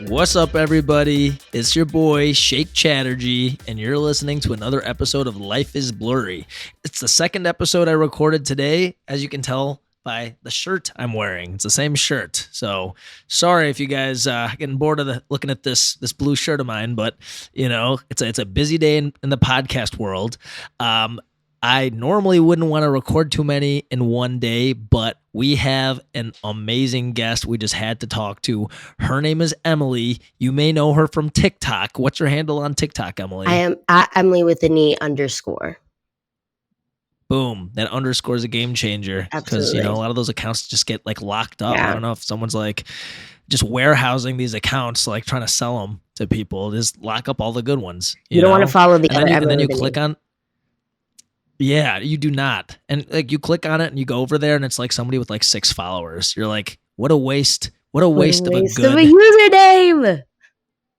What's up, everybody? It's your boy, Shake Chatterjee, and you're listening to another episode of Life is Blurry. It's the second episode I recorded today, as you can tell by the shirt I'm wearing. It's the same shirt. So sorry if you guys getting bored of looking at this blue shirt of mine, but you know, it's a busy day in the podcast world. I normally wouldn't want to record too many in one day, but we have an amazing guest we just had to talk to. Her name is Emely. You may know her from TikTok. What's your handle on TikTok, Emely? I am at Emely with an _. Boom. That underscore is a game changer. Because, Absolutely. a lot of those accounts just get like locked up. Yeah. I don't know if someone's like just warehousing these accounts, like trying to sell them to people. Just lock up all the good ones. You don't want to follow the other Emely. And then you click on. Yeah, you do not. And like you click on it and you go over there and it's like somebody with like 6 followers. You're like, what a waste. What a waste of a username.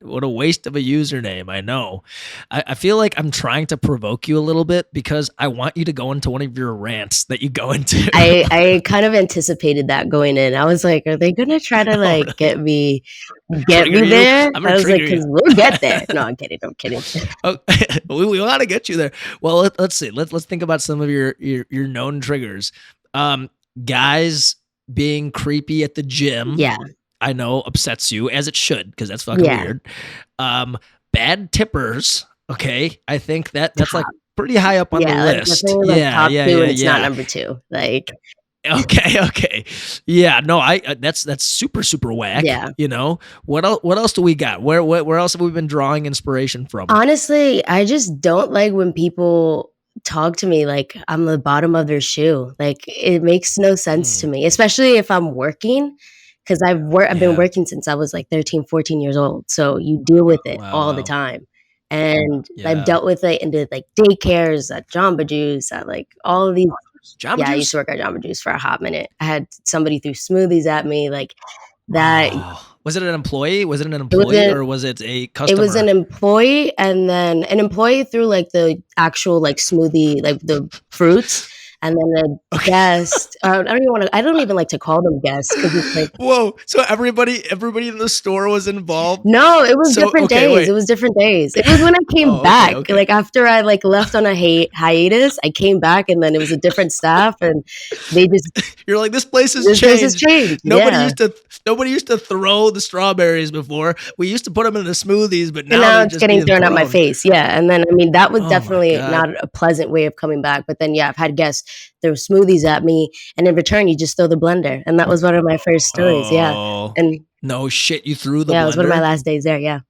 What a waste of a username. I know. I feel like I'm trying to provoke you a little bit because I want you to go into one of your rants that you go into. I kind of anticipated that going in. I was like, are they going to try to like get me there? I was like, because we'll get there. No, I'm kidding. We want to get you there. Well, let's see. Let's think about some of your known triggers. Guys being creepy at the gym. Yeah. I know upsets you, as it should, because that's fucking weird. Bad tippers. Okay, I think that's like pretty high up on the list. Like top 2 and it's not number 2. Like, okay, yeah. No, that's super whack. Yeah. What else do we got? Where else have we been drawing inspiration from? Honestly, I just don't like when people talk to me like I'm the bottom of their shoe. Like, it makes no sense to me, especially if I'm working. Because I've been working since I was like 13, 14 years old. So you deal with it all the time. And I've dealt with it into like daycares, at Jamba Juice, at like all of these. Jamba Juice? I used to work at Jamba Juice for a hot minute. I had somebody throw smoothies at me like that. Was it an employee? Or was it a customer? It was an employee, and then an employee threw like the actual like smoothie, like the fruits. And then a guest. I don't even like to call them guests because it's like, whoa. So everybody in the store was involved. No, it was different days. Wait. It was different days. It was when I came back. Okay. Like after I like left on a hiatus, I came back and then it was a different staff and they just. You're like, this place has changed. Nobody used to throw the strawberries before. We used to put them in the smoothies, but now it's getting thrown at my face. Yeah, and then that was definitely not a pleasant way of coming back. But then I've had guests throw smoothies at me, and in return you just throw the blender. And that was one of my first stories. And no shit, you threw the blender? It was one of my last days there.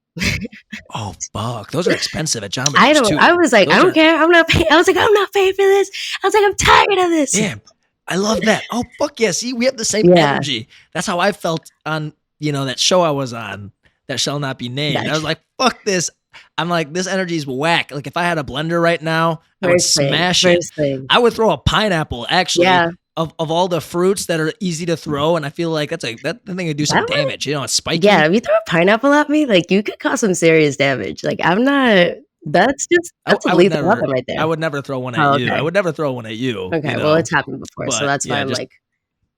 Oh fuck, those are expensive at Jamba Juice too. I was like, I don't care, I'm not paying. I was like, I'm not paying for this. I was like, I'm tired of this. Damn, I love that. Oh fuck yeah, see, we have the same energy. That's how I felt on that show I was on, that shall not be named. I was like, fuck this. I'm like, this energy is whack. Like if I had a blender right now, I would smash it. I would throw a pineapple, actually, of all the fruits that are easy to throw. And I feel like that thing would do some damage. It's spiky. Yeah, if you throw a pineapple at me, like you could cause some serious damage. Like I'm not. That's a lethal weapon right there. I would never throw one at you. I would never throw one at you. Okay, well, it's happened before, so that's why I'm like,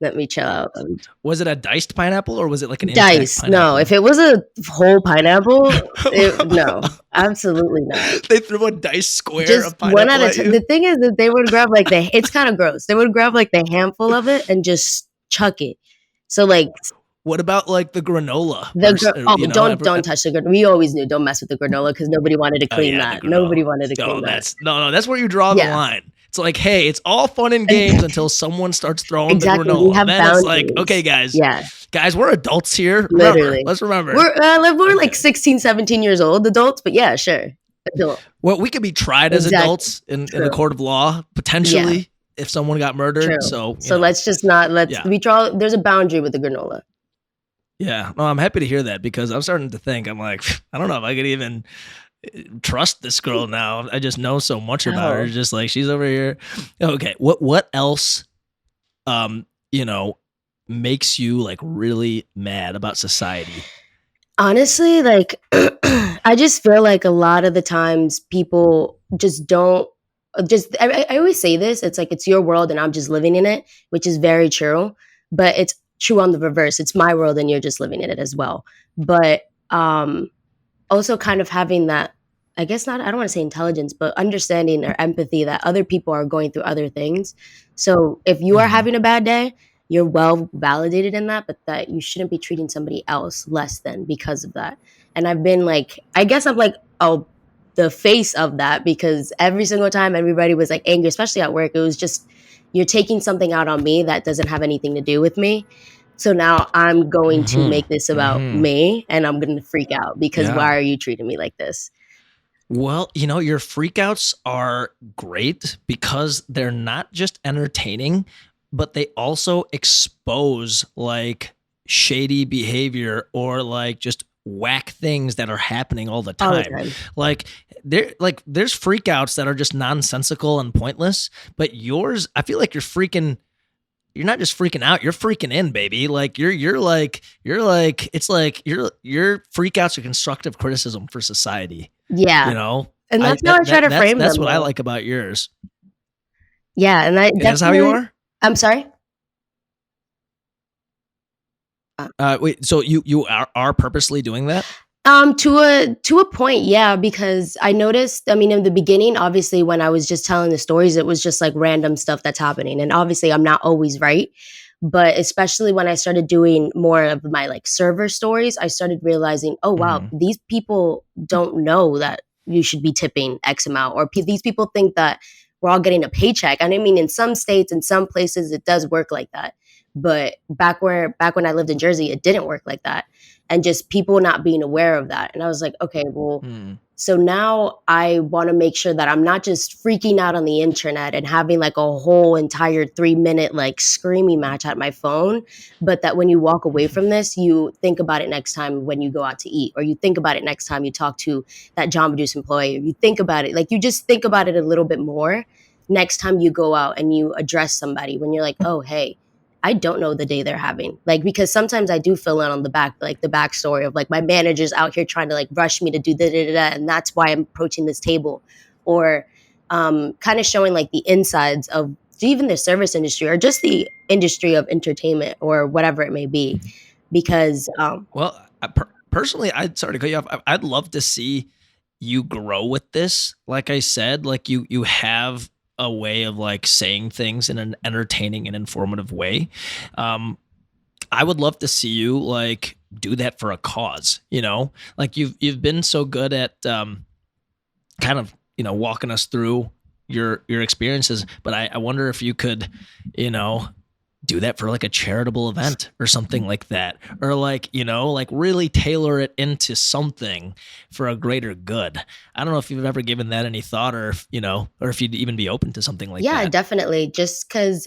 let me chill out. Was it a diced pineapple or was it like an diced? No, if it was a whole pineapple, no, absolutely not. They threw a diced square just of pineapple one at a time. The thing is that they would grab like it's kind of gross. They would grab like the handful of it and just chuck it. So like, what about like the granola? Don't touch the granola. We always knew don't mess with the granola because nobody wanted to clean that. Nobody wanted to clean that. That's where you draw the line. It's like, hey, it's all fun and games until someone starts throwing the granola. We have then boundaries. It's like, okay, guys. Yeah. Guys, we're adults here. Literally. Let's remember. We're like 16, 17 years old adults, but yeah, sure. Adult. Well, we could be tried as adults in the court of law, potentially, if someone got murdered. True. So let's just not, there's a boundary with the granola. Yeah. No, I'm happy to hear that because I'm starting to think, I'm like, I don't know if I could even trust this girl now. I just know so much about her. Just like she's over here. Okay, what else makes you like really mad about society? Honestly, like I just feel like a lot of the times people just don't I always say this, it's like it's your world and I'm just living in it, which is very true, but it's true on the reverse. It's my world and you're just living in it as well. But um, also kind of having that, I guess not, I don't want to say intelligence, but understanding or empathy that other people are going through other things. So if you are Mhm. having a bad day, you're well validated in that, but that you shouldn't be treating somebody else less than because of that. And I've been like, I guess I'm like, oh, the face of that, because every single time everybody was like angry, especially at work, it was just, you're taking something out on me that doesn't have anything to do with me. So now I'm going to Mhm. make this about Mhm. me, and I'm going to freak out because Yeah. why are you treating me like this? Well, your freakouts are great because they're not just entertaining, but they also expose like shady behavior or like just whack things that are happening all the All the time. time. There's freakouts that are just nonsensical and pointless, but yours, I feel like you're not just freaking out, you're freaking in, baby. Like you're like it's like your freakouts are constructive criticism for society. Yeah, You know, and I that's how I try that to frame that's them what I though. like about yours. Yeah, and I That's how you definitely. are. I'm sorry? Wait, so you are purposely doing that? To a point, yeah, because I noticed. I mean, in the beginning, obviously, when I was just telling the stories, it was just like random stuff that's happening, and obviously, I'm not always right. But especially when I started doing more of my like server stories, I started realizing, oh wow, Hmm. these people don't know that you should be tipping X amount, or these people think that we're all getting a paycheck. And I mean, in some states, in some places, it does work like that. But back when I lived in Jersey, it didn't work like that, and just people not being aware of that. And I was like, okay, well, Hmm. so now I want to make sure that I'm not just freaking out on the internet and having like a whole entire 3 minute like screaming match at my phone, but that when you walk away from this, you think about it next time when you go out to eat, or you think about it next time you talk to that Jamba Juice employee, or you think about it, like you just think about it a little bit more next time you go out and you address somebody when you're like, oh, hey, I don't know the day they're having. Like, because sometimes I do fill in on the back, like the backstory of like my manager's out here trying to like rush me to do da da da, da, and that's why I'm approaching this table, or kind of showing like the insides of even the service industry or just the industry of entertainment or whatever it may be. Because Well, personally, I'd sorry to cut you off. I'd love to see you grow with this. Like I said, like you have a way of like saying things in an entertaining and informative way. Um, I would love to see you like do that for a cause. Like you've been so good at kind of walking us through your experiences, but I wonder if you could you know do that for like a charitable event or something like that, or like like really tailor it into something for a greater good. I don't know if you've ever given that any thought, or if or if you'd even be open to something like yeah, that. definitely. Just because,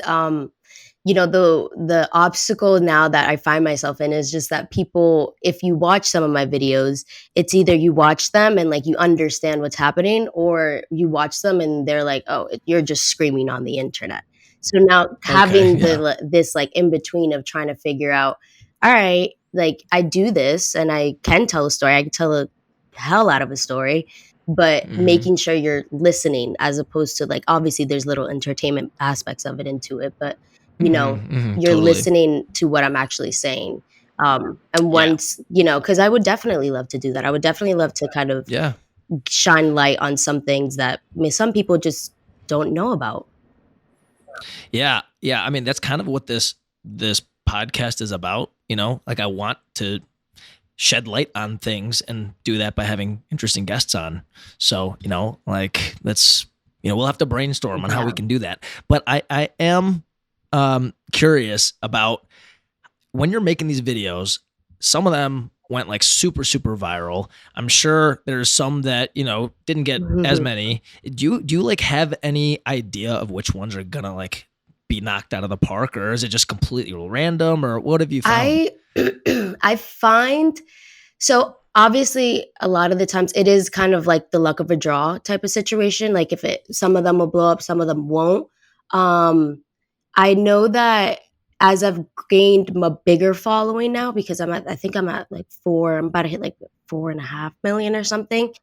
the obstacle now that I find myself in is just that people, if you watch some of my videos, it's either you watch them and like you understand what's happening, or you watch them and they're like, oh, you're just screaming on the internet. So now Okay. having Yeah. this like in between of trying to figure out, all right, like I do this and I can tell a story, I can tell a hell out of a story, but Hmm. making sure you're listening as opposed to like, obviously there's little entertainment aspects of it into it, but you Hmm. know Hmm. you're Totally. listening to what I'm actually saying. And Yeah. once, because I would definitely love to do that. I would definitely love to kind of Yeah. shine light on some things that some people just don't know about. Yeah. Yeah. I mean, that's kind of what this podcast is about. Like I want to shed light on things and do that by having interesting guests on. So, like let's, we'll have to brainstorm on how Yeah. we can do that. But I am curious about when you're making these videos, some of them went like super, super viral. I'm sure there's some that, didn't get as many. Do you like have any idea of which ones are gonna like be knocked out of the park, or is it just completely random, or what have you found? I I find, so obviously a lot of the times it is kind of like the luck of a draw type of situation. Like if it some of them will blow up, some of them won't. Um I know that as I've gained a bigger following now, because I think I'm at like I'm about to hit like 4.5 million or something.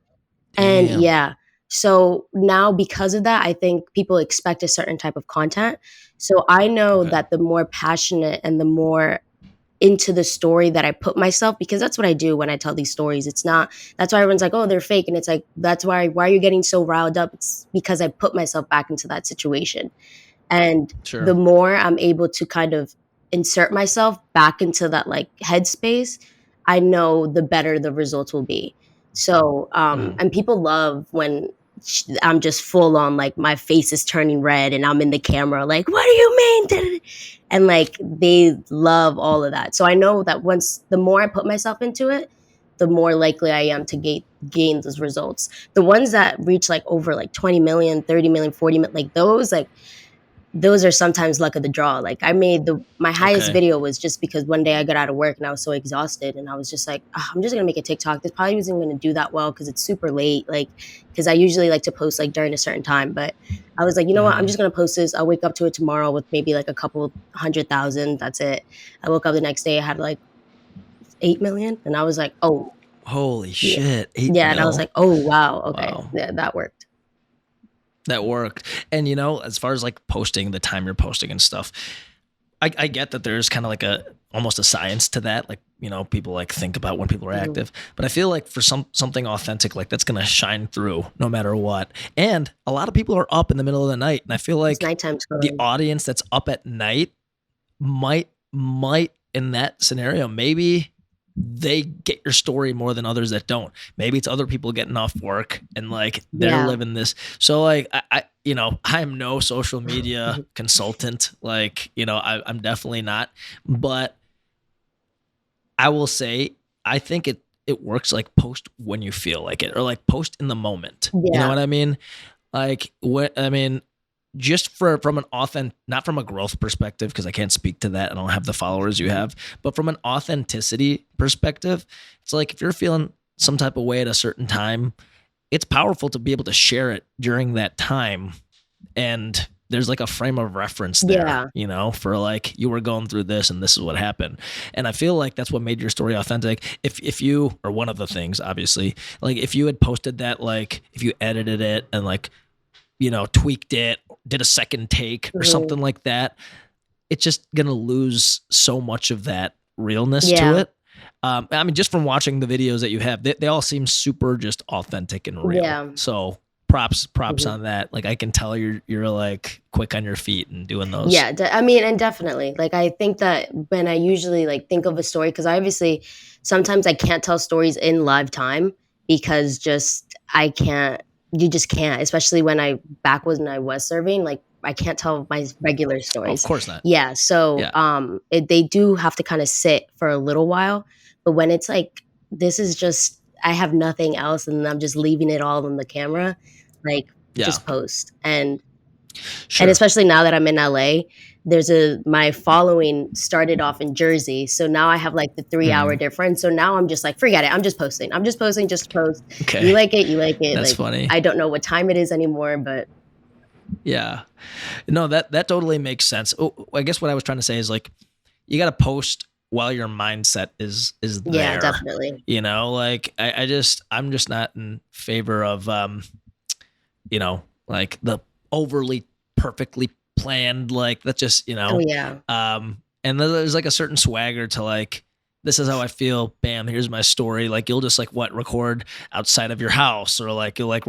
And Damn. yeah, so now because of that, I think people expect a certain type of content. So I know Okay. that the more passionate and the more into the story that I put myself, because that's what I do when I tell these stories. It's not, that's why everyone's like, oh, they're fake. And it's like, that's why are you getting so riled up? It's because I put myself back into that situation. And the Sure. more I'm able to kind of insert myself back into that like headspace, I know the better the results will be. So, Mhm. and people love when I'm just full on, like my face is turning red and I'm in the camera, like, what do you mean? And like they love all of that. So I know that once the more I put myself into it, the more likely I am to gain those results. The ones that reach like over like 20 million, 30 million, 40 million, like those are sometimes luck of the draw. Like I made my highest Okay. video was just because one day I got out of work and I was so exhausted and I was just like, "Ah, I'm just gonna make a TikTok. This probably isn't gonna do that well because it's super late. Like, because I usually like to post like during a certain time, but I was like, you know what? I'm Mhm. just gonna post this. I'll wake up to it tomorrow with maybe like a couple 100,000. That's it. I woke up the next day, I had like 8 million, and I was like, oh Holy yeah, shit, 8 yeah, and I was mil. like, oh wow, okay, Wow. yeah, that worked. That worked. And as far as like posting, the time you're posting and stuff, I get that there's kind of like a almost a science to that. Like, people like think about when people are Mhm. active. But I feel like for something authentic, like that's gonna shine through no matter what. And a lot of people are up in the middle of the night. And I feel It's like nighttime the scrolling. audience that's up at night might in that scenario, maybe they get your story more than others that don't. Maybe it's other people getting off work and like they're Yeah. living this. So like I'm no social media consultant. Like, I'm definitely not. But I will say I think it works like post when you feel like it or like post in the moment. You know Yeah. what I mean? Like what I mean, just from an not from a growth perspective, because I can't speak to that. I don't have the followers you have, but from an authenticity perspective, it's like if you're feeling some type of way at a certain time, it's powerful to be able to share it during that time. And there's like a frame of reference there, Yeah. for like you were going through this and this is what happened. And I feel like that's what made your story authentic. If you, or one of the things, obviously, like if you had posted that, like if you edited it and like tweaked it, did a second take or something Mhm. like that, it's just gonna lose so much of that realness to Yeah. it. I mean, just from watching the videos that you have, they all seem super just authentic and real. Yeah. So props Mhm. on that. Like I can tell you're like quick on your feet and doing those. Yeah, I mean, and definitely, like, I think that when I usually, like, think of a story, because obviously sometimes I can't tell stories in live time because just I can't you just can't, especially when I was serving, like, I can't tell my regular Oh, of stories. course not. Yeah, so, Yeah. they do have to kinda sit for a little while, but when it's like, this is just I have nothing else and I'm just leaving it all on the camera, like, Yeah. just post, and Sure. especially now that I'm in LA, my following started off in Jersey, so now I have, like, the 3-hour Mm, difference, so now I'm just like, "Forget it, I'm just posting. I'm just posting just to post. okay. You like it, That's like, funny. I don't know what time it is anymore, but." Yeah. No, that totally makes sense. Oh, I guess what I was trying to say is like you got to post while your mindset is Yeah, there. definitely. Like I'm just not in favor of like the overly perfectly planned, like that's just, Oh, yeah. and then there's like a certain swagger to like this is how I feel. Bam, here's my story. Like you'll just like record outside of your house or like you'll like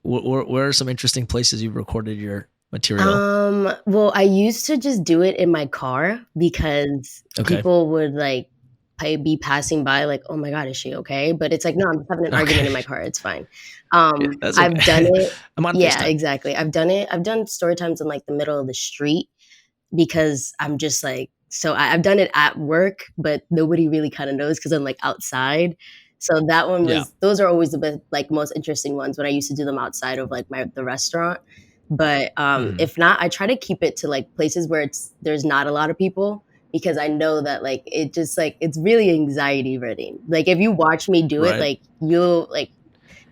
where are some interesting places you've recorded your material? Well, I used to just do it in my car because Okay. people would, like, be passing by like, "Oh my god, is she okay?" But it's like, "No, I'm just having an argument Okay. in my car, it's fine." Yeah, that's I've done okay. it. I'm on Yeah, FaceTime. exactly. I've done story times in, like, the middle of the street because I'm just like I've done it at work, but nobody really kinda knows because 'cause I'm, like, outside. So that one Yeah. was those are always the best, like, most interesting ones when I used to do them outside of, like, the restaurant. But, Mhm. if not, I try to keep it to, like, places where there's not a lot of people because I know that, like, it just, like, it's really anxiety ridden. Like, if you watch me do it, Right. like, you'll like,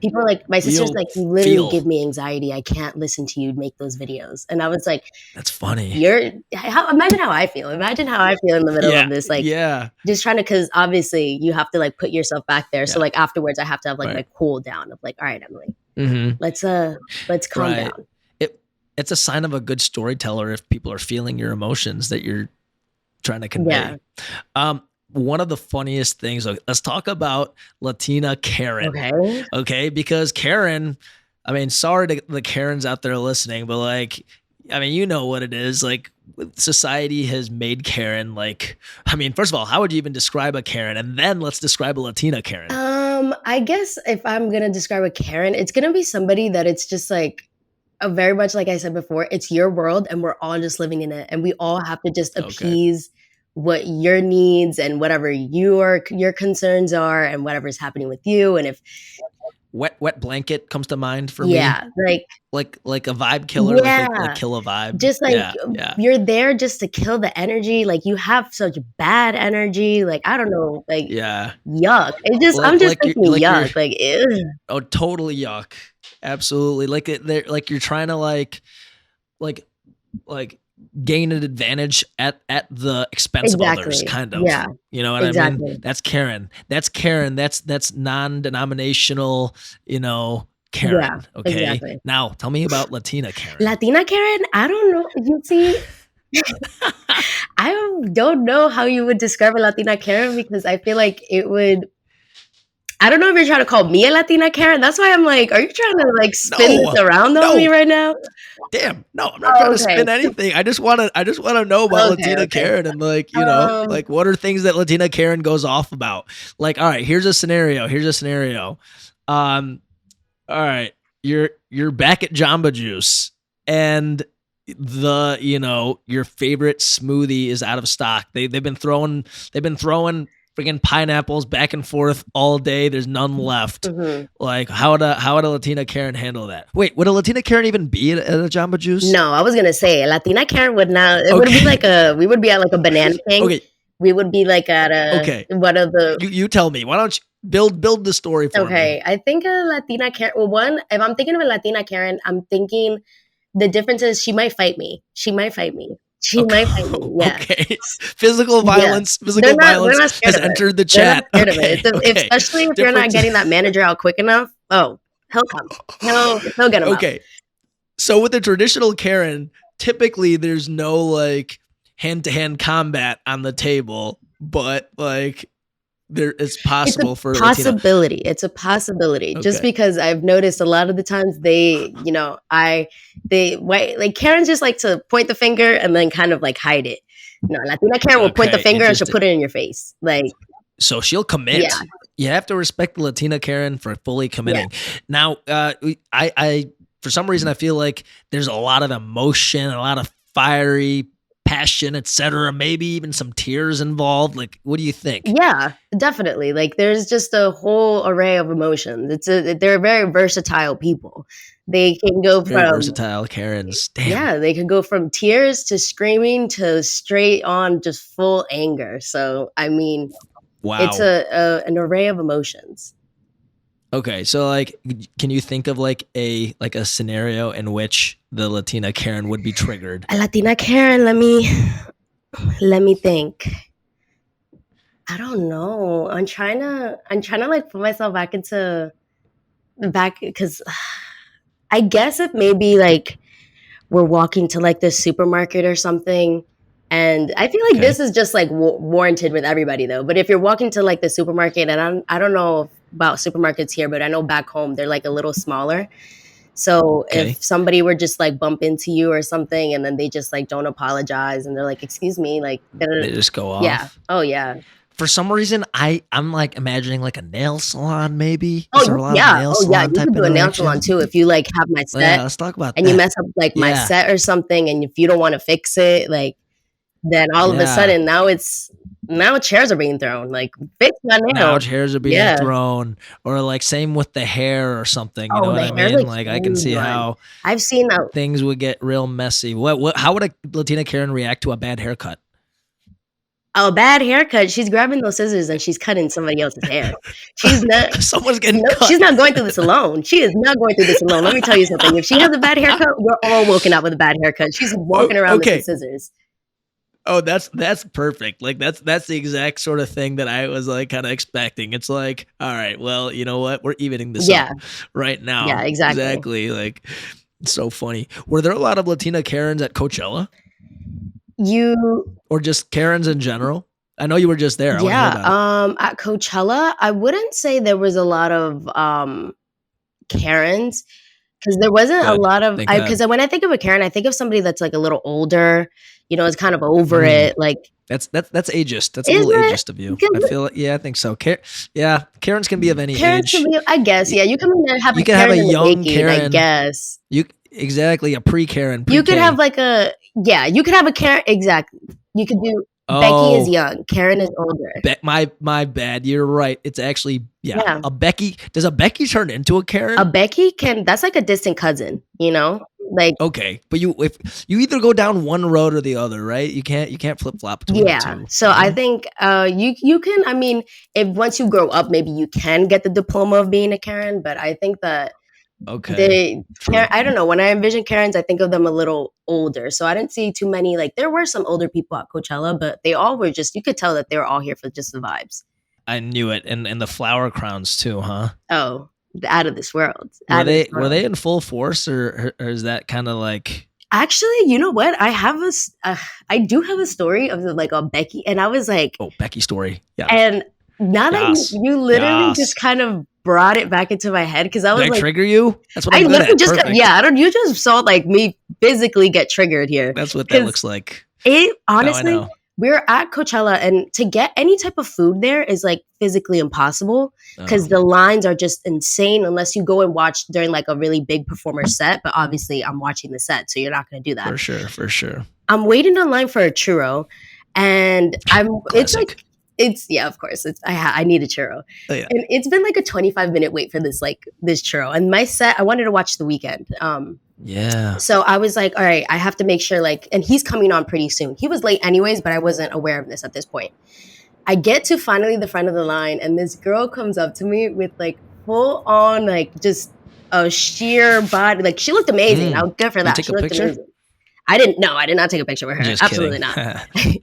people are like my sister's You'll like, "You literally feel give me anxiety. I can't listen to you make those videos." And I was like, that's funny. "You're how imagine how I feel. Imagine how I feel in the middle Yeah. of this, like, Yeah. just trying to, because obviously you have to, like, put yourself back there. So, Yeah. like, afterwards, I have to have, like, Right. my cool down of, like, "Alright, Emily, Mhm. let's calm Right. down." It's a sign of a good storyteller if people are feeling your emotions that you're trying to convey. Yeah. Um, one of the funniest things. Let's talk about Latina Karen. Okay. Okay. Because Karen, I mean, sorry to the Karens out there listening, but like, I mean, you know what it is. Like, society has made Karen like, I mean, first of all, how would you even describe a Karen? And then let's describe a Latina Karen. I guess if I'm gonna describe a Karen, it's gonna be somebody that it's just like very much like I said before, it's your world and we're all just living in it. And we all have to just Okay. appease what your needs and whatever your concerns are and whatever's happening with you. And if Wet blanket comes to mind for me. yeah, Like a vibe killer, like yeah, kill a vibe. just like Yeah, yeah, you're there just to kill the energy. Like you have such bad energy. Like I don't know, like yeah. yuck. It just I'm Like just like you're thinking like you're yuck. Like ew. oh totally yuck. Absolutely. Like they're like you're trying to like like gain an advantage at the expense of others, Exactly. kind of. Yeah, You know what I mean? exactly. That's Karen. That's Karen. That's non-denominational, Yeah, Karen. Okay. exactly. Now tell me about Latina Karen. Latina Karen, I don't know. You see, I don't know how you would describe a Latina Karen because I feel like it would. I don't know if you're trying to call me a Latina Karen. That's why I'm like, are you trying to like spin No, this around on me no, right now? damn, no, I'm not trying Oh, to okay. spin anything. I just want to know about Okay, Latina okay. Karen and Um, like what are things that Latina Karen goes off about? Like, all right, here's a scenario. Here's a scenario. Um, all right, you're back at Jamba Juice and your favorite smoothie is out of stock. They've been throwing freaking pineapples back and forth all day. There's none left. mhm. Like, how would a Latina Karen handle that? Wait, would a Latina Karen even be at a Jamba Juice? No, I was gonna say Latina Karen would not. It would be Okay. like we would be at like a Banana King. Okay. We would be like at Okay. one of the. You tell me. Why don't you build the story for me? Okay, I think a Latina Karen. Well, one, if I'm thinking of a Latina Karen, I'm thinking the difference is she might fight me. She might fight me. She Okay. might fight me. Yeah. Okay. Physical Yeah. violence. Physical They're violence not scared has of it. entered the They're not chat. scared of it. Okay. Okay. Especially if you're not Different. getting that manager out quick enough. Oh, he'll come. He'll get him out. Okay. So with the traditional Karen, typically there's no like hand-to-hand combat on the table, but like it's possible for Latino. Possibility. It's a possibility. Just Okay. because I've noticed a lot of the times like Karens just like to point the finger and then kind of like hide it. No, Latina Karen will point the Okay, finger and she'll interesting. put it in your face. Like, So she'll commit. yeah, You have to respect the Latina Karen for fully committing. Now, I for some reason I feel like there's a lot of emotion, a lot of fiery passion, etc. Maybe even some tears involved. Like, what do you think? yeah, definitely. Like, there's just a whole array of emotions. They're very versatile people. They can go Very from versatile Karens. Damn. yeah, they can go from tears to screaming to straight on just full anger. So, I mean, Wow. it's an array of emotions. Okay, so like, can you think of like a scenario in which the Latina Karen would be triggered? A Latina Karen, let me think. I don't know. I'm trying to like put myself back because I guess if maybe like we're walking to like the supermarket or something. And I feel like this is just like warranted with everybody though. But if you're walking to like the supermarket, and I don't know about supermarkets here, but I know back home they're like a little smaller. So if somebody were just like bump into you or something, and then they just like don't apologize, and they're like, "Excuse me," like They just go off. yeah, oh yeah, For some reason, I'm like imagining like a nail salon, maybe. oh Is there a lot yeah, of nail oh yeah. salon You type could do a nail salon interaction? too if you like have my Well, yeah, set let's talk about and you that. mess up like my Yeah, set or something, and if you don't want to fix it, like then all of a yeah. sudden now chairs are being thrown. Like fix my Now nail. chairs are being Yeah. thrown, or like same with the hair or something. You know Oh, what the I hair's mean? like Like I can huge see one. how I've seen that. things would get real messy. How would a Latina Karen react to a bad haircut? A bad haircut. She's grabbing those scissors and she's cutting somebody else's hair. She's not. Someone's getting No, cut. she's not going through this alone. She is not going through this alone. Let me tell you something. If she has a bad haircut, we're all woken up with a bad haircut. She's walking around Okay. with the scissors. Oh, that's perfect. Like that's the exact sort of thing that I was like kind of expecting. It's like, all right, well, you know what? We're evening this Yeah. up right now. Yeah, exactly. Exactly. Like, it's so funny. Were there a lot of Latina Karens at Coachella, You or just Karens in general? I know you were just there. I want to hear Yeah, about it. at Coachella, I wouldn't say there was a lot of Karens, because there wasn't a Good. lot of Thank I God. because when I think of a Karen, I think of somebody that's like a little older, is kind of over Mm. it. Like, That's ageist. That's a is little it? ageist of you. I 'Cause feel like, yeah, I think so. Yeah, Karens can be of any Karens can age. be, I guess, Y- yeah. You can have a You can have Karen a in the young making, I Karen. guess. You exactly a pre-Karen, You could have pre-K. like you could have a Karen, exactly. You could do Becky is Oh, young, Karen is older. my bad. You're right. It's actually Yeah. a Becky. Does a Becky turn into a A Karen? Becky that's like a distant cousin, you know? Like, Okay, but if you either go down one road or the other, right? You can't flip flop between the yeah. two. So I think you can, I mean, if once you grow up, maybe you can get the diploma of being a Karen, but I think that Okay, true. I don't know, when I envision Karens, I think of them a little older. So I didn't see too many, like there were some older people at Coachella, but they all were just, you could tell that they were all here for just the vibes. I knew it, and the flower crowns too, huh? Oh, out of this world. Were Out of this they world. in full force, or is that kind of like Actually, you know what? I do have a story of like a Becky, and I was like, Becky story? Yeah. and now that Yes. you literally just Yes. kind of brought it back into my head, because I Did was I like, trigger you? That's what I I'm good literally at. just Perfect. I don't. You just saw like me physically get triggered here, That's what that because looks like. it Now I honestly, know. we're at Coachella, and to get any type of food there is like physically impossible, because Oh, the lines are just insane unless you go and watch during like a really big performer set. But obviously, I'm watching the set, so you're not going to do that. for sure, for sure. I'm waiting online for a churro, and it's like, Classic. yeah, of course, I need a churro, Oh, yeah. and it's been like a 25-minute wait for this churro, and my set, I wanted to watch The Weekend. Yeah. So I was like, all right, I have to make sure, like, and he's coming on pretty soon. He was late anyways, but I wasn't aware of this at this point. I get to finally the front of the line, and this girl comes up to me with like full on, like, just a sheer body. Like, she looked amazing. I was good for You that. take She a looked picture? amazing. I did not take a picture with her. Just Absolutely kidding. not.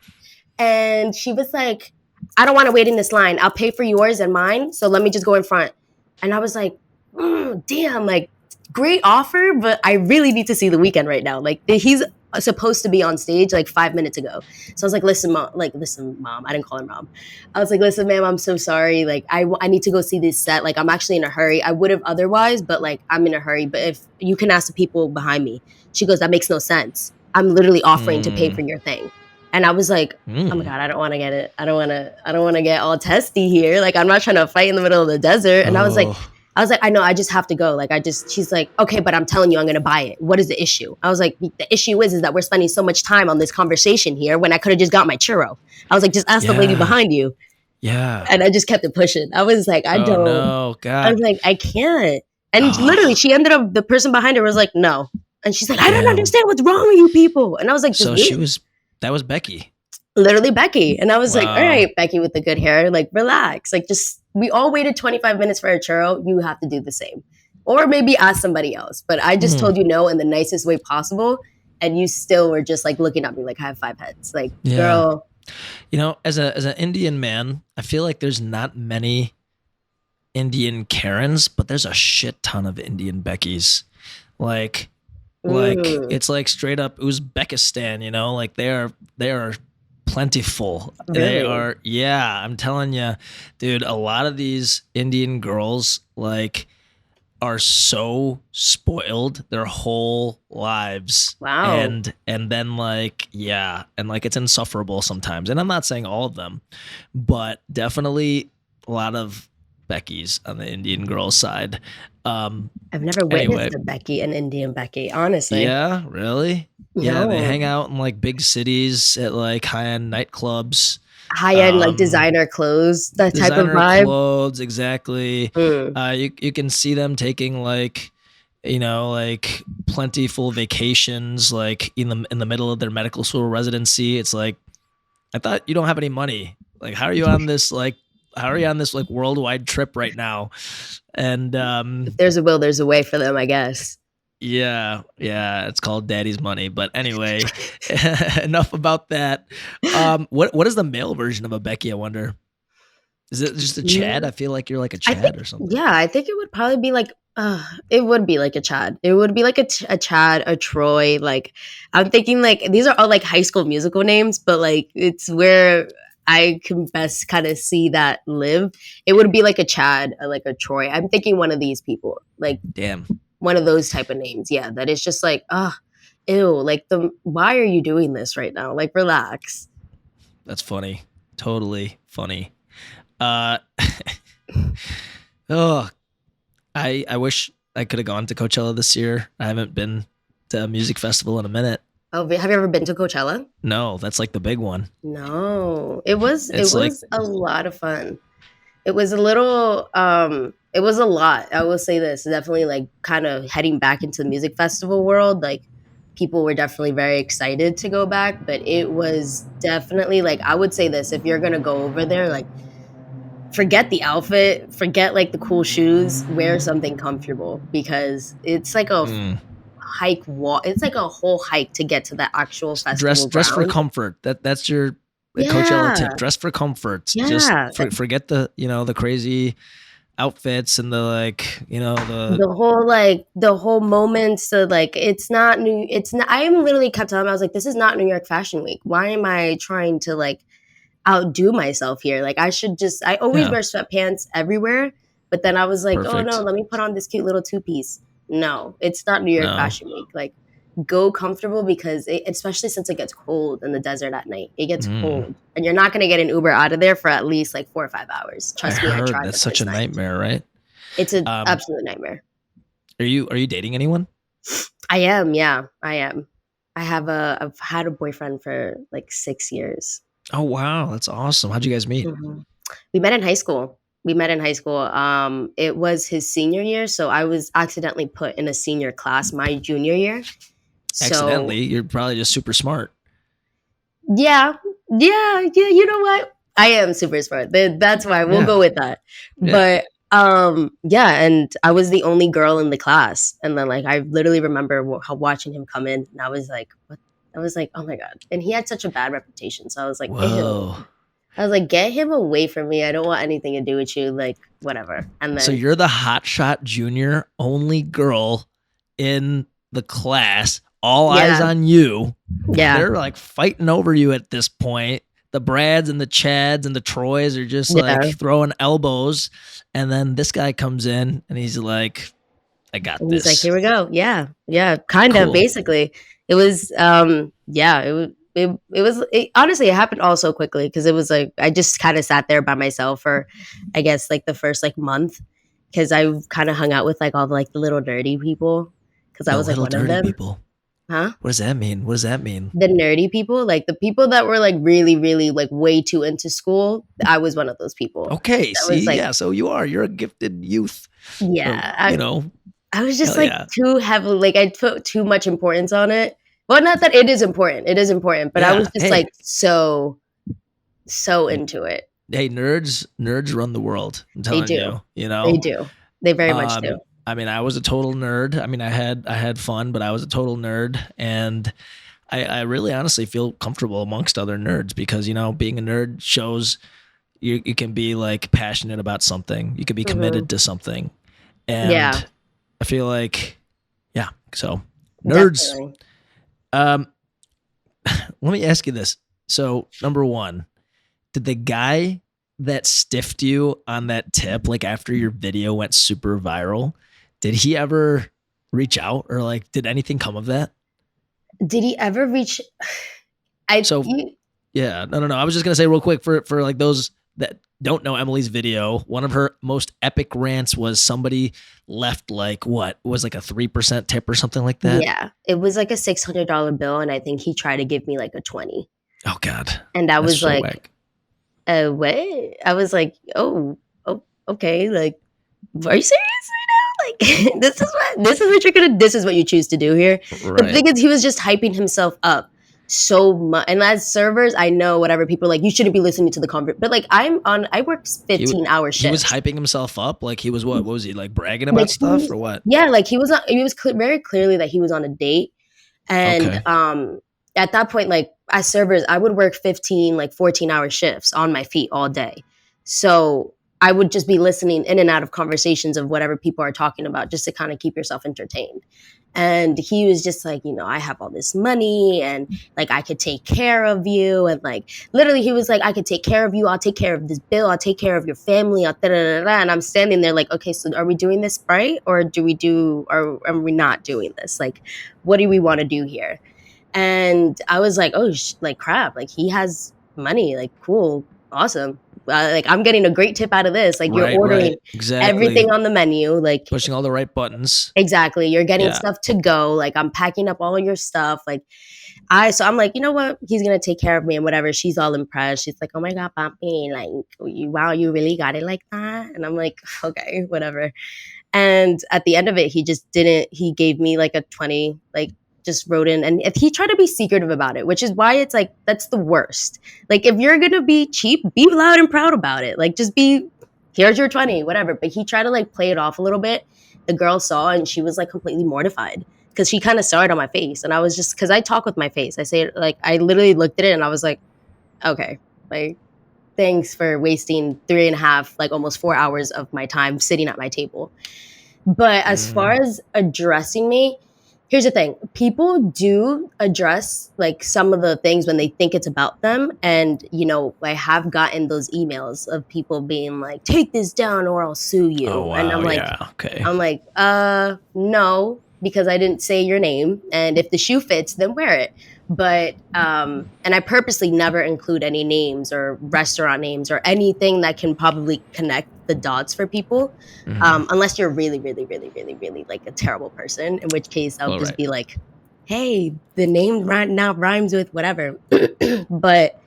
And she was like, I don't want to wait in this line. I'll pay for yours and mine. So let me just go in front. And I was like, damn, like, great offer, but I really need to see The Weekend right now. Like, he's supposed to be on stage like 5 minutes ago. So I was like, listen, mom. I didn't call her mom. I was like, listen, ma'am, I'm so sorry. Like, I need to go see this set. Like, I'm actually in a hurry. I would have otherwise, but like, I'm in a hurry. But if you can ask the people behind me. She goes, that makes no sense. I'm literally offering to pay for your thing. And I was like, oh my God, I don't want to get it. I don't want to get all testy here. Like, I'm not trying to fight in the middle of the desert. And I was like, I know, I just have to go. Like, she's like, okay, but I'm telling you, I'm going to buy it. What is the issue? I was like, the issue is that we're spending so much time on this conversation here when I could have just got my churro. I was like, just ask the lady behind you. Yeah. And I just kept it pushing. I was like, No, God. I was like, I can't. And literally, she ended up, the person behind her was like, no. And she's like, I don't understand what's wrong with you people. And I was like, so that was Becky. Literally Becky. And I was like, all Wow. right, Becky with the good hair, like, relax. Like, just, we all waited 25 minutes for a churro. You have to do the same. Or maybe ask somebody else. But I just told you no in the nicest way possible. And you still were just like looking at me like I have 5 heads. Like, girl. You know, as an Indian man, I feel like there's not many Indian Karens, but there's a shit ton of Indian Beckys. Like it's like straight up Uzbekistan, you know, like they are plentiful. Really? They are, yeah, I'm telling you, dude, a lot of these Indian girls like are so spoiled their whole lives. Wow. And then like, yeah, and like it's insufferable sometimes. And I'm not saying all of them, but definitely a lot of Becky's on the Indian girl side. I've never witnessed a Becky, an Indian Becky, honestly. Yeah, really? No. Yeah, they hang out in like big cities at like high-end nightclubs. High-end, like designer clothes, that type of vibe. Designer clothes, exactly. You can see them taking like, you know, like plentiful vacations, like in the middle of their medical school residency. It's like, I thought you don't have any money. Like, how are you on this like worldwide trip right now? And if there's a will, there's a way for them, I guess. Yeah, it's called Daddy's Money. But anyway, enough about that. What is the male version of a Becky, I wonder? Is it just a Chad? I feel like you're like a Chad or something. Yeah, I think it would probably be like, it would be like a Chad. It would be like a Chad, a Troy. Like, I'm thinking like, these are all like High School Musical names, but like, it's where I can best kind of see that live. It would be like a Chad, or like a Troy. I'm thinking one of these people, like Damn, one of those type of names. Yeah, that is just like, ew. Like why are you doing this right now? Like, relax. that's funny. Totally funny. Uh, oh, I wish I could have gone to Coachella this year. I haven't been to a music festival in a minute. Oh, have you ever been to Coachella? No, that's like the big one. No, it It's like, was a lot of fun. It was a little, it was a lot. I will say this, definitely like kind of heading back into the music festival world. Like people were definitely very excited to go back, but it was definitely like, I would say this, if you're going to go over there, like forget the outfit, forget like the cool shoes, wear something comfortable because it's like a hike walk. It's like a whole hike to get to the actual festival dress for ground. comfort. That's your Coachella Yeah. tip. Dress for comfort. Just Yeah. forget the the crazy outfits and the like The whole moments of like it's not I am literally kept telling him, I was like, this is not New York Fashion Week. Why am I trying to like outdo myself here? Like I always wear sweatpants everywhere, but then I was like, oh no, perfect. let me put on this cute little two-piece. No, it's not New York No. Fashion Week. Like go comfortable because especially since it gets cold in the desert at night. It gets cold. And you're not gonna get an Uber out of there for at least like 4 or 5 hours. I Trust me, I heard tried that's it such this a night. nightmare, right? It's an absolute nightmare. Are you dating anyone? I am, yeah, I am. I've had a boyfriend for like 6 years. Oh wow, that's awesome. How'd you guys meet? We met in high school. It was his senior year, so I was accidentally put in a senior class my junior year. So Accidentally? You're probably just super smart. yeah, you know what? I am super smart. That's why we'll Yeah. go with that. Yeah. But yeah, and I was the only girl in the class, and then like I literally remember watching him come in, and I was like, what? I was like, oh my god! And he had such a bad reputation, so I was like, ew. Whoa. I was like, get him away from me. I don't want anything to do with you. Like, whatever. And So then you're the hotshot junior only girl in the class. All eyes on you. yeah, They're like fighting over you at this point. The Brads and the Chads and the Troys are just like throwing elbows. And then this guy comes in and he's like, I got and this. he's like, here we go. Yeah, kind of. Cool. Basically, it was. It honestly, it happened all so quickly because it was like I just kind of sat there by myself for, I guess, like the first like month because I kind of hung out with like all the like the little nerdy people because I was like one of them. People. Huh? What does that mean? What does that mean? The nerdy people, like the people that were like really, really like way too into school. I was one of those people. Okay, that see, was, like, yeah, so you're a gifted youth. Yeah, I was just hell like too heavily, like I put too much importance on it. Well, not that it is important. It is important, but I was just like so into it. Hey, nerds run the world. I'm telling you, They do. They very much do. I mean, I was a total nerd. I mean, I had fun, but I was a total nerd, and I really honestly feel comfortable amongst other nerds because being a nerd shows you can be like passionate about something. You can be committed to something, and I feel like so nerds. Definitely. Let me ask you this. So, number one, did the guy that stiffed you on that tip, like after your video went super viral, did he ever reach out or like did anything come of that? Did he ever reach? Yeah, no. I was just gonna say real quick for like those that don't know Emely's video, one of her most epic rants was somebody left like what was like a 3% tip or something like that. Yeah, it was like a $600 bill, and I think he tried to give me like a 20. Oh God! And I was so like, whack. What? I was like, oh, okay. Like, are you serious right now? Like, this is what you're gonna. This is what you choose to do here. Right. The thing is, he was just hyping himself up so much. And as servers, I know whatever people are like, you shouldn't be listening to the convert. But like, I work 15-hour shifts. He was hyping himself up. Like he was what? What was he like bragging about stuff or what? Yeah, like he was. It was very clearly that he was on a date, and at that point, like as servers, I would work 15, like 14-hour shifts on my feet all day. So I would just be listening in and out of conversations of whatever people are talking about just to kind of keep yourself entertained. And he was just like, I have all this money and like I could take care of you. And like literally he was like, I could take care of you. I'll take care of this bill. I'll take care of your family. And I'm standing there like, okay, so are we doing this right? Or or are we not doing this? Like, what do we want to do here? And I was like, oh, like crap. Like he has money. Like, cool. Awesome. Like I'm getting a great tip out of this. Like you're Right. ordering Exactly. everything on the menu. Like Pushing all the right buttons. exactly. You're getting Yeah. stuff to go. Like I'm packing up all of your stuff. Like so I'm like, you know what? He's gonna take care of me and whatever. She's all impressed. She's like, oh my god, papi, like wow, you really got it like that. And I'm like, okay, whatever. And at the end of it, he just didn't. He gave me like a 20, like just wrote in, and he tried to be secretive about it, which is why it's like that's the worst. Like if you're gonna be cheap, be loud and proud about it. Like just be, here's your 20, whatever. But he tried to like play it off a little bit. The girl saw and she was like completely mortified because she kind of saw it on my face, and I was just because I talk with my face. I say like I literally looked at it and I was like, okay, like thanks for wasting 3.5, like almost 4 hours of my time sitting at my table. But as far as addressing me, here's the thing. People do address like some of the things when they think it's about them. And, I have gotten those emails of people being like, take this down or I'll sue you. Oh, wow. And Yeah. Okay. I'm like, no, because I didn't say your name. And if the shoe fits, then wear it. But and I purposely never include any names or restaurant names or anything that can probably connect the dots for people, unless you're really, really, really, really, really like a terrible person. In which case, I'll just be like, "Hey, the name right now rhymes with whatever." But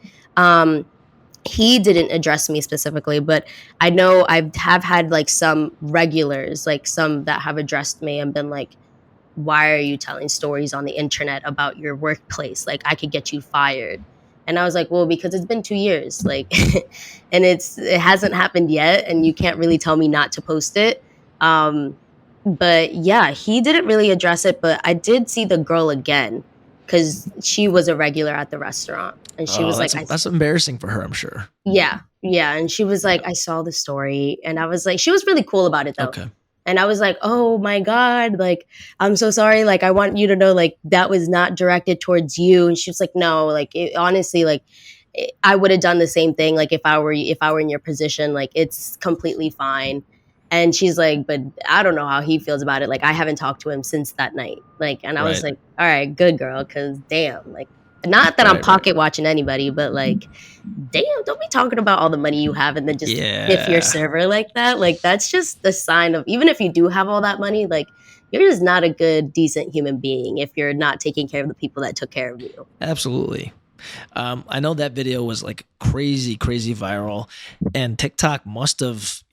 he didn't address me specifically, but I know I have had like some regulars, like some that have addressed me and been like, why are you telling stories on the internet about your workplace? Like I could get you fired. And I was like, well, because it's been 2 years, like, and it hasn't happened yet. And you can't really tell me not to post it. But yeah, he didn't really address it, but I did see the girl again because she was a regular at the restaurant. And she was like, that's embarrassing for her, I'm sure. yeah. Yeah. And she was like, I saw the story. And I was like, she was really cool about it though. Okay. And I was like, oh my God, like, I'm so sorry. Like, I want you to know, like, that was not directed towards you. And she was like, no, like, honestly, like, I would have done the same thing. Like, if I were in your position, like, it's completely fine. And she's like, but I don't know how he feels about it. Like, I haven't talked to him since that night. Like, and I was like, all right, good girl. Cause damn, like, not that I'm pocket watching anybody, but like, damn, don't be talking about all the money you have and then just if your server like that. Like that's just the sign of, even if you do have all that money, like you're just not a good, decent human being if you're not taking care of the people that took care of you. Absolutely. I know that video was like crazy viral, and TikTok must have,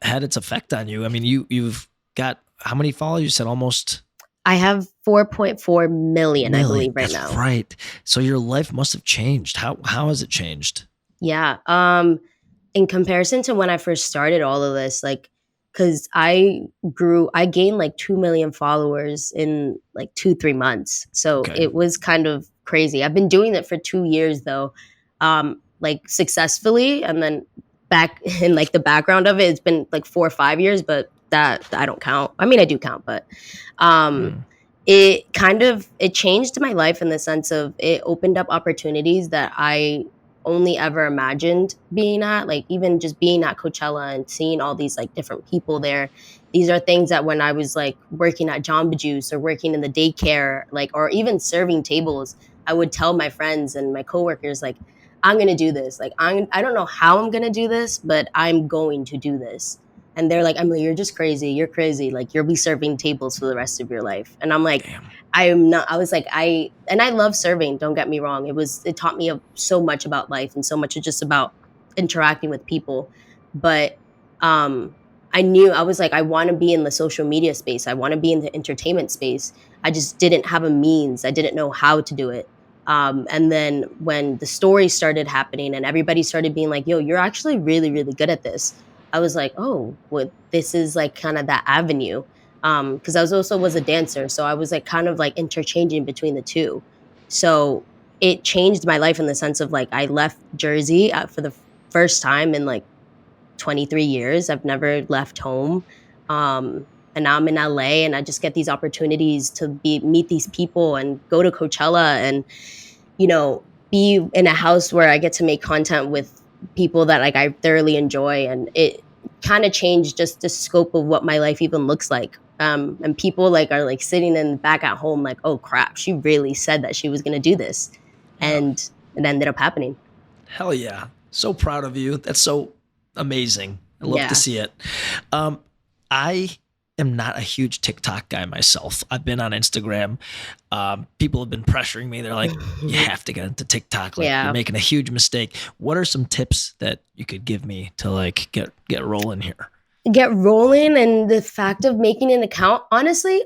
had its effect on you. I mean, you've got how many followers? You said almost. I have 4.4 million, I believe, right now. Right. So your life must have changed. How has it changed? Yeah. In comparison to when I first started all of this, like, because I gained like 2 million followers in like 2-3 months. So it was kind of crazy. I've been doing it for 2 years though, like successfully. And then back in like the background of it, it's been like 4 or 5 years, but that I don't count. I mean, I do count, but it changed my life in the sense of it opened up opportunities that I only ever imagined being at, like even just being at Coachella and seeing all these like different people there. These are things that when I was like working at Jamba Juice or working in the daycare, like, or even serving tables, I would tell my friends and my coworkers, like, I'm going to do this. Like, I don't know how I'm going to do this, but I'm going to do this. And they're like, Emily, you're just crazy. You're crazy. Like, you'll be serving tables for the rest of your life. And I'm like, damn. I'm not. I was like, I love serving. Don't get me wrong. It taught me so much about life and so much just about interacting with people. But I knew, I was like, I want to be in the social media space. I want to be in the entertainment space. I just didn't have a means. I didn't know how to do it. And then when the stories started happening and everybody started being like, yo, you're actually really, really good at this. I was like, oh, well, this is like kind of that avenue. Because I was a dancer. So I was like kind of like interchanging between the two. So it changed my life in the sense of like I left Jersey for the first time in like 23 years. I've never left home. and now I'm in LA and I just get these opportunities to meet these people and go to Coachella and, you know, be in a house where I get to make content with people that like I thoroughly enjoy, and it kind of changed just the scope of what my life even looks like. And people like are like sitting in back at home like, oh crap, she really said that she was going to do this, Yeah. and it ended up happening. Hell yeah. So proud of you. That's so amazing. I love to Yeah. see it. I am not a huge TikTok guy myself. I've been on Instagram. People have been pressuring me. They're like, you have to get into TikTok. Like you're Yeah. making a huge mistake. What are some tips that you could give me to like get rolling here? Get rolling, and the fact of making an account, honestly,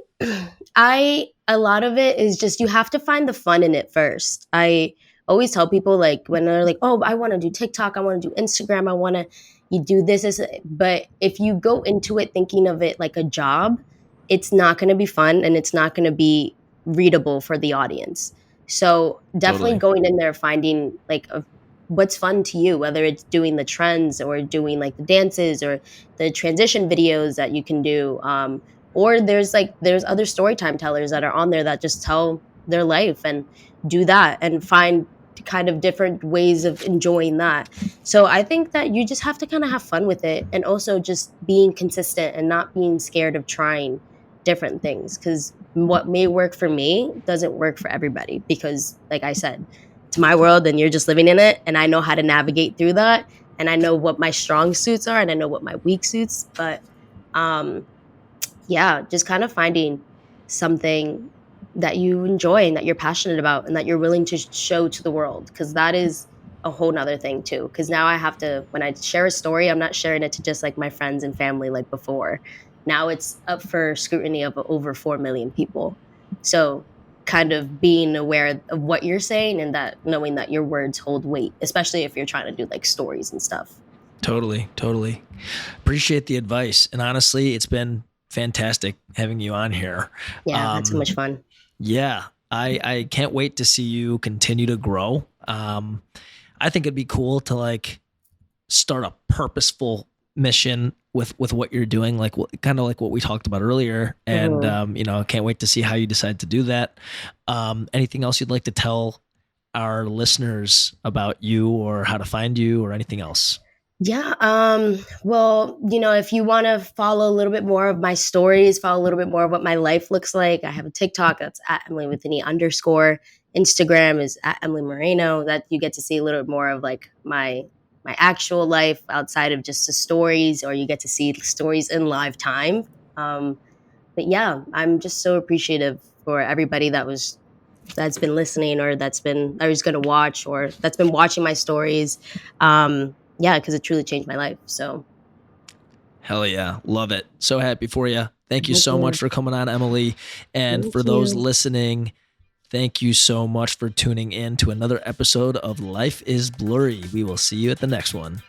a lot of it is just you have to find the fun in it first. I always tell people like when they're like, oh, I want to do TikTok, I want to do Instagram, I want to you do this, but if you go into it thinking of it like a job, it's not going to be fun and it's not going to be readable for the audience. So definitely Totally. going in there, finding like what's fun to you, whether it's doing the trends or doing like the dances or the transition videos that you can do, or there's other story time tellers that are on there that just tell their life and do that and find kind of different ways of enjoying that. So I think that you just have to kind of have fun with it, and also just being consistent and not being scared of trying different things, because what may work for me doesn't work for everybody, because like I said, it's my world and you're just living in it, and I know how to navigate through that, and I know what my strong suits are and I know what my weak suits. But um yeah, just kind of finding something that you enjoy and that you're passionate about and that you're willing to show to the world, because that is a whole nother thing too, because now I have to, when I share a story, I'm not sharing it to just like my friends and family like before. Now it's up for scrutiny of over 4 million people. So kind of being aware of what you're saying, and that knowing that your words hold weight, especially if you're trying to do like stories and stuff. Totally. Totally. Appreciate the advice. And honestly, it's been fantastic having you on here. Yeah, that's so much fun. Yeah, I can't wait to see you continue to grow. I think it'd be cool to like start a purposeful mission with what you're doing, like kind of like what we talked about earlier. And Mhm. you know, can't wait to see how you decide to do that. Anything else you'd like to tell our listeners about you, or how to find you, or anything else? Yeah. Well, if you want to follow a little bit more of my stories, follow a little bit more of what my life looks like, I have a TikTok that's at Emily with an E underscore. Instagram is at Emely Moreno. That you get to see a little bit more of like my actual life outside of just the stories, or you get to see stories in live time. But yeah, I'm just so appreciative for everybody that's been listening, or that was going to watch, or that's been watching my stories. Yeah, because it truly changed my life. So Hell yeah. Love it. So happy for you. Thank you thank so much you. for coming on, Emily. And Thank for those you. listening, thank you so much for tuning in to another episode of Life is Blurry. We will see you at the next one.